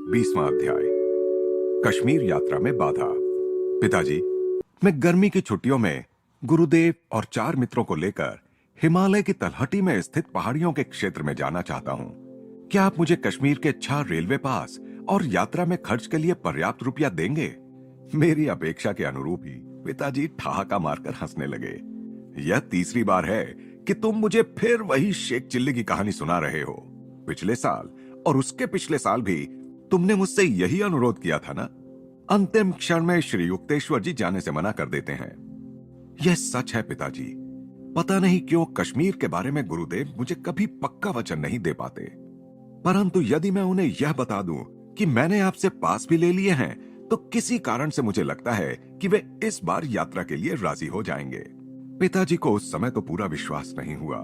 20वां अध्याय। कश्मीर यात्रा में बाधा। पिताजी, मैं गर्मी की छुट्टियों में गुरुदेव और 4 मित्रों को लेकर हिमालय की तलहटी में स्थित पहाड़ियों के क्षेत्र में जाना चाहता हूँ। क्या आप मुझे कश्मीर के 6 रेलवे पास और यात्रा में खर्च के लिए पर्याप्त रुपया देंगे? मेरी अपेक्षा के अनुरूप ही पिताजी ठहाका मारकर हंसने लगे। यह तीसरी बार है कि तुम मुझे फिर वही शेख चिल्ली की कहानी सुना रहे हो। पिछले साल और उसके पिछले साल भी तुमने मुझसे यही अनुरोध किया था ना? अंतिम क्षण में श्री युक्तेश्वर जी जाने से मना कर देते हैं। यह सच है पिताजी। पता नहीं क्यों कश्मीर के बारे में गुरुदेव मुझे कभी पक्का वचन नहीं दे पाते। परंतु यदि मैं उन्हें यह बता दूं कि मैंने आपसे पास भी ले लिए हैं, तो किसी कारण से मुझे लगता है कि वे इस बार यात्रा के लिए राजी हो जाएंगे। पिताजी को उस समय तो पूरा विश्वास नहीं हुआ,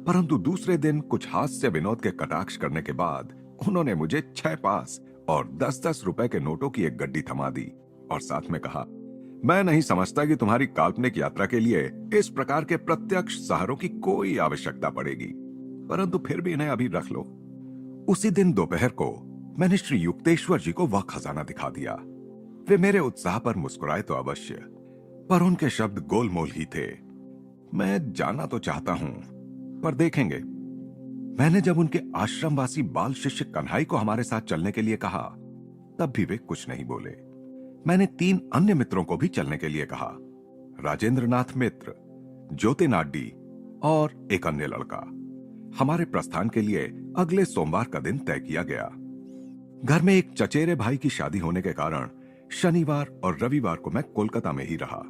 परंतु दूसरे दिन कुछ हास्य विनोद के कटाक्ष करने के बाद उन्होंने मुझे 6 पास और 10-10 रुपए के नोटों की एक गड्डी थमा दी और साथ में कहा, मैं नहीं समझता कि तुम्हारी काल्पनिक यात्रा के लिए इस प्रकार के प्रत्यक्ष सहारों की कोई आवश्यकता पड़ेगी, परंतु फिर भी इन्हें अभी रख लो। उसी दिन दोपहर को मैंने श्री युक्तेश्वर जी को वह खजाना दिखा दिया। वे मेरे उत्साह पर मुस्कुराए तो अवश्य, पर उनके शब्द गोलमोल ही थे। मैं जाना तो चाहता हूं, पर देखेंगे। मैंने जब उनके आश्रमवासी बाल शिष्य कन्हई को हमारे साथ चलने के लिए कहा, तब भी वे कुछ नहीं बोले। मैंने 3 अन्य मित्रों को भी चलने के लिए कहा, राजेंद्रनाथ मित्र, ज्योतिनाड्डी और एक अन्य लड़का। हमारे प्रस्थान के लिए अगले सोमवार का दिन तय किया गया। घर में एक चचेरे भाई की शादी होने के कारण शनिवार और रविवार को मैं कोलकाता में ही रहा।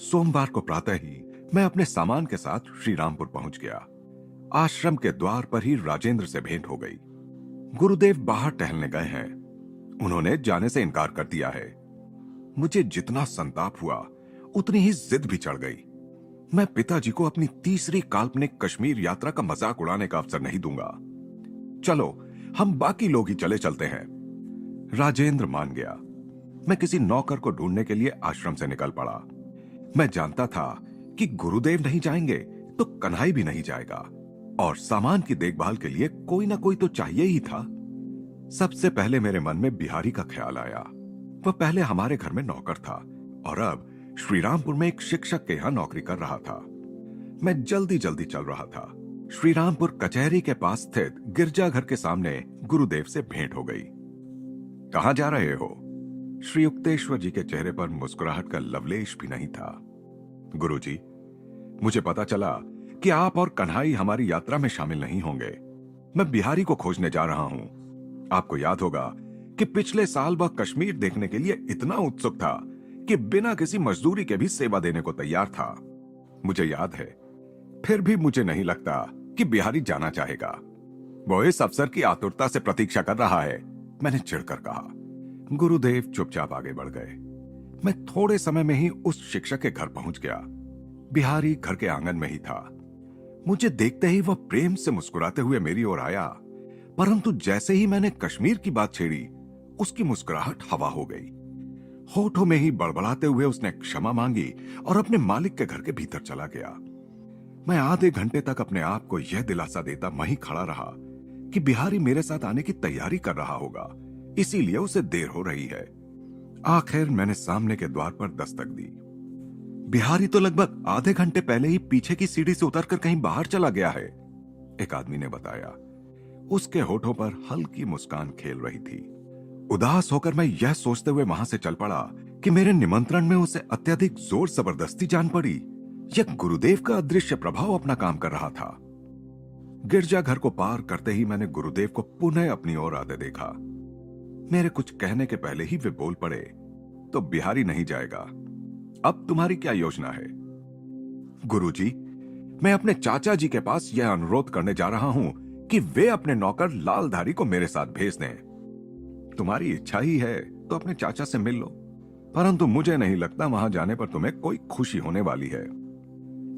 सोमवार को प्रातः ही मैं अपने सामान के साथ श्रीरामपुर पहुंच गया। आश्रम के द्वार पर ही राजेंद्र से भेंट हो गई। गुरुदेव बाहर टहलने गए हैं। उन्होंने जाने से इनकार कर दिया है। मुझे जितना संताप हुआ उतनी ही जिद भी चढ़ गई। मैं पिताजी को अपनी तीसरी काल्पनिक कश्मीर यात्रा का मजाक उड़ाने का अवसर नहीं दूंगा। चलो, हम बाकी लोग ही चले चलते हैं। राजेंद्र मान गया। मैं किसी नौकर को ढूंढने के लिए आश्रम से निकल पड़ा। मैं जानता था कि गुरुदेव नहीं जाएंगे तो कन्हई भी नहीं जाएगा, और सामान की देखभाल के लिए कोई ना कोई तो चाहिए ही था। सबसे पहले मेरे मन में बिहारी का ख्याल आया। वह पहले हमारे घर में नौकर था और अब श्रीरामपुर में एक शिक्षक के यहां नौकरी कर रहा था। मैं जल्दी जल्दी चल रहा था। श्रीरामपुर कचहरी के पास स्थित गिरजाघर के सामने गुरुदेव से भेंट हो गई। कहां जा रहे हो? श्री युक्तेश्वर जी के चेहरे पर मुस्कुराहट का लवलेश भी नहीं था। गुरुजी, मुझे पता चला कि आप और कन्हई हमारी यात्रा में शामिल नहीं होंगे। मैं बिहारी को खोजने जा रहा हूं। आपको याद होगा कि पिछले साल वह कश्मीर देखने के लिए इतना उत्सुक था कि बिना किसी मजदूरी के भी सेवा देने को तैयार था। मुझे याद है, फिर भी मुझे नहीं लगता कि बिहारी जाना चाहेगा। वो इस अवसर की आतुरता से प्रतीक्षा कर रहा है, मैंने चिढ़कर कहा। गुरुदेव चुपचाप आगे बढ़ गए। मैं थोड़े समय में ही उस शिक्षक के घर पहुंच गया। बिहारी घर के आंगन में ही था। मुझे देखते ही वह प्रेम से मुस्कुराते हुए मेरी ओर आया, परंतु जैसे ही मैंने कश्मीर की बात छेड़ी, उसकी मुस्कुराहट हवा हो गई। होठों में ही बड़बड़ाते हुए उसने क्षमा मांगी और अपने मालिक के घर के भीतर चला गया। मैं आधे घंटे तक अपने आप को यह दिलासा देता वहीं खड़ा रहा कि बिहारी मेरे साथ आने की तैयारी कर रहा होगा, इसीलिए उसे देर हो रही है। आखिर मैंने सामने के द्वार पर दस्तक दी। बिहारी तो लगभग आधे घंटे पहले ही पीछे की सीढ़ी से उतरकर कहीं बाहर चला गया है, एक आदमी ने बताया। उसके होठों पर हल्की मुस्कान खेल रही थी। उदास होकर मैं यह सोचते हुए वहां से चल पड़ा कि मेरे निमंत्रण में उसे अत्यधिक जोर जबरदस्ती जान पड़ी या गुरुदेव का अदृश्य प्रभाव अपना काम कर रहा था। गिरजाघर को पार करते ही मैंने गुरुदेव को पुनः अपनी ओर आते देखा। मेरे कुछ कहने के पहले ही वे बोल पड़े, तो बिहारी नहीं जाएगा। अब तुम्हारी क्या योजना है? गुरुजी, मैं अपने चाचा जी के पास यह अनुरोध करने जा रहा हूं कि वे अपने नौकर लालधारी को मेरे साथ भेज दें। तुम्हारी इच्छा ही है तो अपने चाचा से मिल लो, परंतु मुझे नहीं लगता वहां जाने पर तुम्हें कोई खुशी होने वाली है।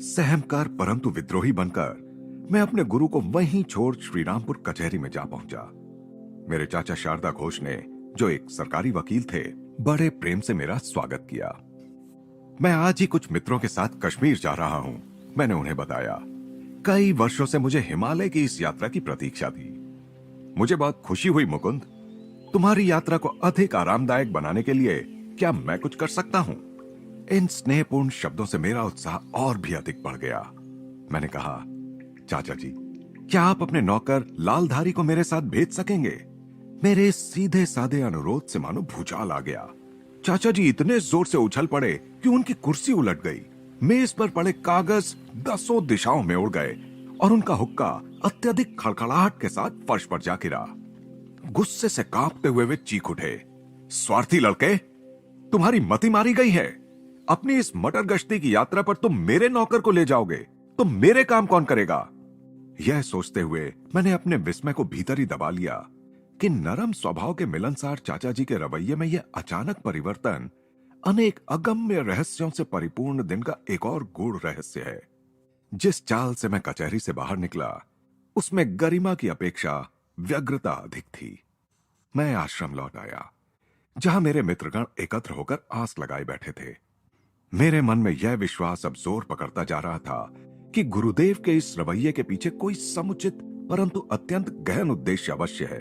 सहमकर परंतु विद्रोही बनकर मैं अपने गुरु को वहीं छोड़ श्रीरामपुर कचहरी में जा पहुंचा। मेरे चाचा शारदा घोष ने, जो एक सरकारी वकील थे, बड़े प्रेम से मेरा स्वागत किया। मैं आज ही कुछ मित्रों के साथ कश्मीर जा रहा हूं, मैंने उन्हें बताया। कई वर्षों से मुझे हिमालय की इस यात्रा की प्रतीक्षा थी। मुझे बहुत खुशी हुई मुकुंद। तुम्हारी यात्रा को अधिक आरामदायक बनाने के लिए क्या मैं कुछ कर सकता हूं? इन स्नेहपूर्ण शब्दों से मेरा उत्साह और भी अधिक बढ़ गया। मैंने कहा, चाचा जी, क्या आप अपने नौकर लालधारी को मेरे साथ भेज सकेंगे? मेरे सीधे साधे अनुरोध से मानो भूचाल आ गया। चाचा जी इतने जोर से उछल पड़े कि उनकी कुर्सी उलट गई। मेज पर पड़े कागज दसों दिशाओं में उड़ गए और उनका हुक्का अत्यधिक खड़खड़ाहट के साथ फर्श पर जा गिरा। गुस्से से कांपते हुए वे चीख उठे, स्वार्थी लड़के, तुम्हारी मति मारी गई है। अपनी इस मटर गश्ती की यात्रा पर तुम मेरे नौकर को ले जाओगे तो मेरे काम कौन करेगा? यह सोचते हुए मैंने अपने विस्मय को भीतर ही दबा लिया कि नरम स्वभाव के मिलनसार चाचा जी के रवैये में यह अचानक परिवर्तन अनेक अगम्य रहस्यों से परिपूर्ण दिन का एक और गूढ़ रहस्य है। जिस चाल से मैं कचहरी से बाहर निकला उसमें गरिमा की अपेक्षा व्यग्रता अधिक थी। मैं आश्रम लौट आया, जहां मेरे मित्रगण एकत्र होकर आस लगाए बैठे थे। मेरे मन में यह विश्वास अब जोर पकड़ता जा रहा था कि गुरुदेव के इस रवैये के पीछे कोई समुचित परंतु अत्यंत गहन उद्देश्य अवश्य है।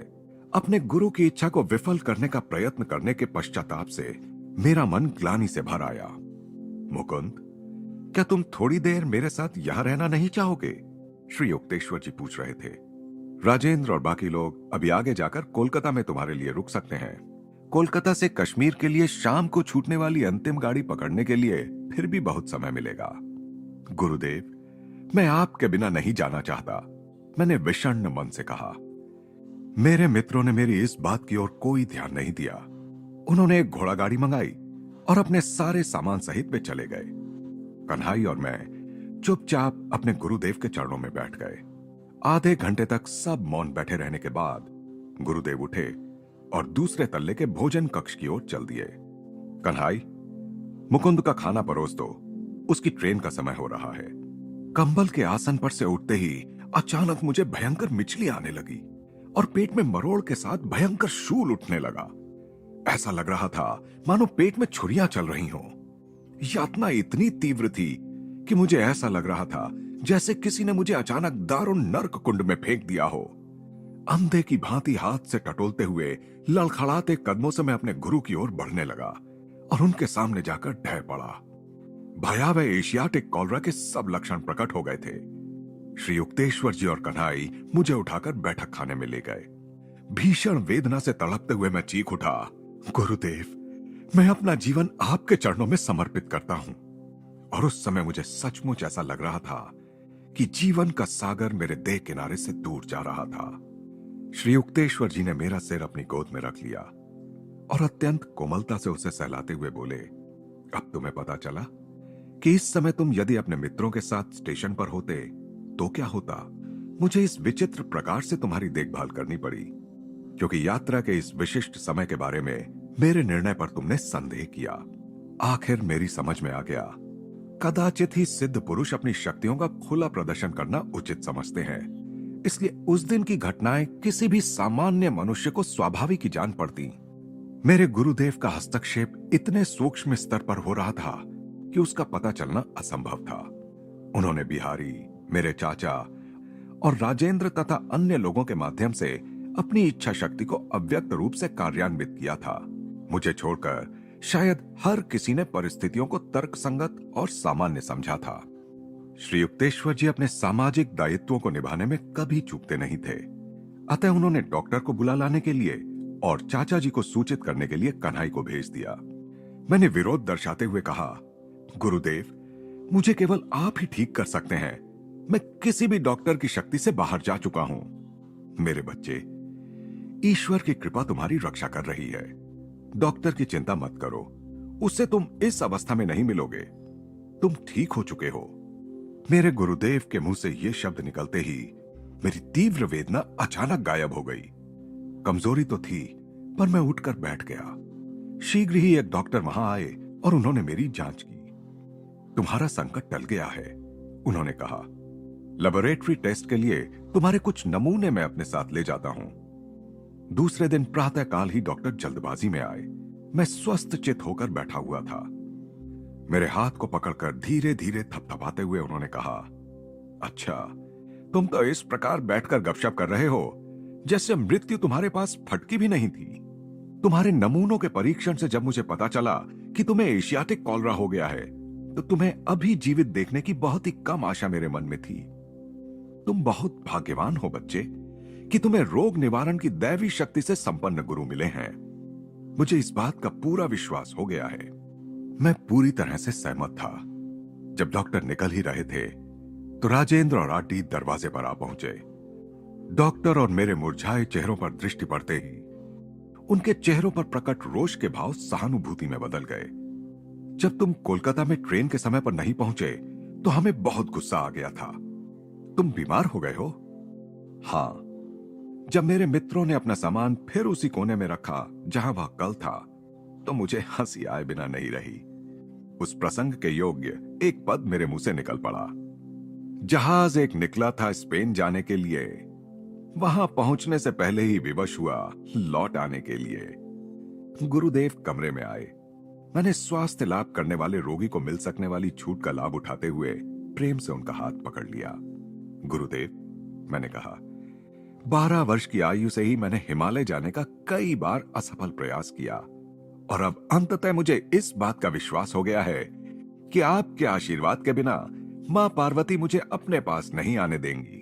अपने गुरु की इच्छा को विफल करने का प्रयत्न करने के पश्चाताप से मेरा मन ग्लानि से भर आया। मुकुंद, क्या तुम थोड़ी देर मेरे साथ यहां रहना नहीं चाहोगे? श्री युक्तेश्वर जी पूछ रहे थे। राजेंद्र और बाकी लोग अभी आगे जाकर कोलकाता में तुम्हारे लिए रुक सकते हैं। कोलकाता से कश्मीर के लिए शाम को छूटने वाली अंतिम गाड़ी पकड़ने के लिए फिर भी बहुत समय मिलेगा। गुरुदेव, मैं आपके बिना नहीं जाना चाहता, मैंने विषण्ण मन से कहा। मेरे मित्रों ने मेरी इस बात की ओर कोई ध्यान नहीं दिया। उन्होंने एक घोड़ा गाड़ी मंगाई और अपने सारे सामान सहित वे चले गए। कन्हई और मैं चुपचाप अपने गुरुदेव के चरणों में बैठ गए। आधे घंटे तक सब मौन बैठे रहने के बाद गुरुदेव उठे और दूसरे तल्ले के भोजन कक्ष की ओर चल दिए। कन्हई, मुकुंद का खाना परोस दो, उसकी ट्रेन का समय हो रहा है। कंबल के आसन पर से उठते ही अचानक मुझे भयंकर मिचली आने लगी और पेट में मरोड़ के साथ भयंकर शूल उठने लगा। ऐसा लग रहा था मानो पेट में छुरियां चल रही हों। यातना इतनी तीव्र थी कि मुझे ऐसा लग रहा था जैसे किसी ने मुझे अचानक दारुण नर्क कुंड में फेंक दिया हो। अंधे की भांति हाथ से टटोलते हुए लड़खड़ाते कदमों से मैं अपने गुरु की ओर बढ़ने लगा और उनके सामने जाकर ढह पड़ा। भयावह एशियाटिक कॉलरा के सब लक्षण प्रकट हो गए थे। श्री युक्तेश्वर जी और कन्हई मुझे उठाकर बैठक खाने में ले गए। भीषण वेदना से तड़पते हुए मैं चीख उठा, गुरुदेव, मैं अपना जीवन आपके चरणों में समर्पित करता हूं। और उस समय मुझे सचमुच ऐसा लग रहा था कि जीवन का सागर मेरे देह किनारे से दूर जा रहा था। श्री युक्तेश्वर जी ने मेरा सिर अपनी गोद में रख लिया और अत्यंत कोमलता से उसे सहलाते हुए बोले, अब तुम्हें पता चला कि इस समय तुम यदि अपने मित्रों के साथ स्टेशन पर होते तो क्या होता। मुझे इस विचित्र प्रकार से तुम्हारी देखभाल करनी पड़ी क्योंकि यात्रा के इस विशिष्ट समय के बारे में मेरे निर्णय पर तुमने संदेह किया। आखिर मेरी समझ में आ गया, कदाचित ही सिद्ध पुरुष अपनी शक्तियों का खुला प्रदर्शन करना उचित समझते हैं। इसलिए उस दिन की घटनाएं किसी भी सामान्य मनुष्य को स्वाभाविक ही जान पड़ती। मेरे गुरुदेव का हस्तक्षेप इतने सूक्ष्म स्तर पर हो रहा था कि उसका पता चलना असंभव था। उन्होंने बिहारी, मेरे चाचा और राजेंद्र तथा अन्य लोगों के माध्यम से अपनी इच्छा शक्ति को अव्यक्त रूप से कार्यान्वित किया था। मुझे छोड़कर शायद हर किसी ने परिस्थितियों को तर्कसंगत और सामान्य समझा था। श्री युक्तेश्वर जी अपने सामाजिक दायित्वों को निभाने में कभी चूकते नहीं थे। अतः उन्होंने डॉक्टर को बुला लाने के लिए और चाचा जी को सूचित करने के लिए कन्हई को भेज दिया। मैंने विरोध दर्शाते हुए कहा, गुरुदेव, मुझे केवल आप ही ठीक कर सकते हैं। मैं किसी भी डॉक्टर की शक्ति से बाहर जा चुका हूं। मेरे बच्चे, ईश्वर की कृपा तुम्हारी रक्षा कर रही है। डॉक्टर की चिंता मत करो, उससे तुम इस अवस्था में नहीं मिलोगे। तुम ठीक हो चुके हो। मेरे गुरुदेव के मुंह से ये शब्द निकलते ही मेरी तीव्र वेदना अचानक गायब हो गई। कमजोरी तो थी, पर मैं उठकर बैठ गया। शीघ्र ही एक डॉक्टर वहां आए और उन्होंने मेरी जांच की। तुम्हारा संकट टल गया है, उन्होंने कहा। लेबोरेटरी टेस्ट के लिए तुम्हारे कुछ नमूने मैं अपने साथ ले जाता हूं। दूसरे दिन प्रातःकाल ही डॉक्टर जल्दबाजी में आए। मैं स्वस्थ चित होकर बैठा हुआ था। मेरे हाथ को पकड़कर धीरे धीरे थपथपाते हुए उन्होंने कहा, अच्छा, तुम तो इस प्रकार बैठकर गपशप कर रहे हो जैसे मृत्यु तुम्हारे पास फटकी भी नहीं थी। तुम्हारे नमूनों के परीक्षण से जब मुझे पता चला कि तुम्हें एशियाटिक कॉलरा हो गया है, तो तुम्हें अभी जीवित देखने की बहुत ही कम आशा मेरे मन में थी। तुम बहुत भाग्यवान हो बच्चे कि तुम्हें रोग निवारण की दैवी शक्ति से संपन्न गुरु मिले हैं। मुझे इस बात का पूरा विश्वास हो गया है। मैं पूरी तरह से सहमत था। जब डॉक्टर निकल ही रहे थे तो राजेंद्र और आरडी दरवाजे पर आ पहुंचे। डॉक्टर और मेरे मुरझाए चेहरों पर दृष्टि पड़ते ही उनके चेहरों पर प्रकट रोष के भाव सहानुभूति में बदल गए। जब तुम कोलकाता में ट्रेन के समय पर नहीं पहुंचे तो हमें बहुत गुस्सा आ गया था। तुम बीमार हो गए हो? हाँ। जब मेरे मित्रों ने अपना सामान फिर उसी कोने में रखा जहां वह कल था, तो मुझे हंसी आए बिना नहीं रही। उस प्रसंग के योग्य एक पद मेरे मुंह से निकल पड़ा। जहाज एक निकला था स्पेन जाने के लिए, वहां पहुंचने से पहले ही विवश हुआ लौट आने के लिए। गुरुदेव कमरे में आए। मैंने स्वास्थ्य लाभ करने वाले रोगी को मिल सकने वाली छूट का लाभ उठाते हुए प्रेम से उनका हाथ पकड़ लिया। गुरुदेव, मैंने कहा, 12 वर्ष की आयु से ही मैंने हिमालय जाने का कई बार असफल प्रयास किया और अब अंततः मुझे इस बात का विश्वास हो गया है कि आपके आशीर्वाद के बिना मां पार्वती मुझे अपने पास नहीं आने देंगी।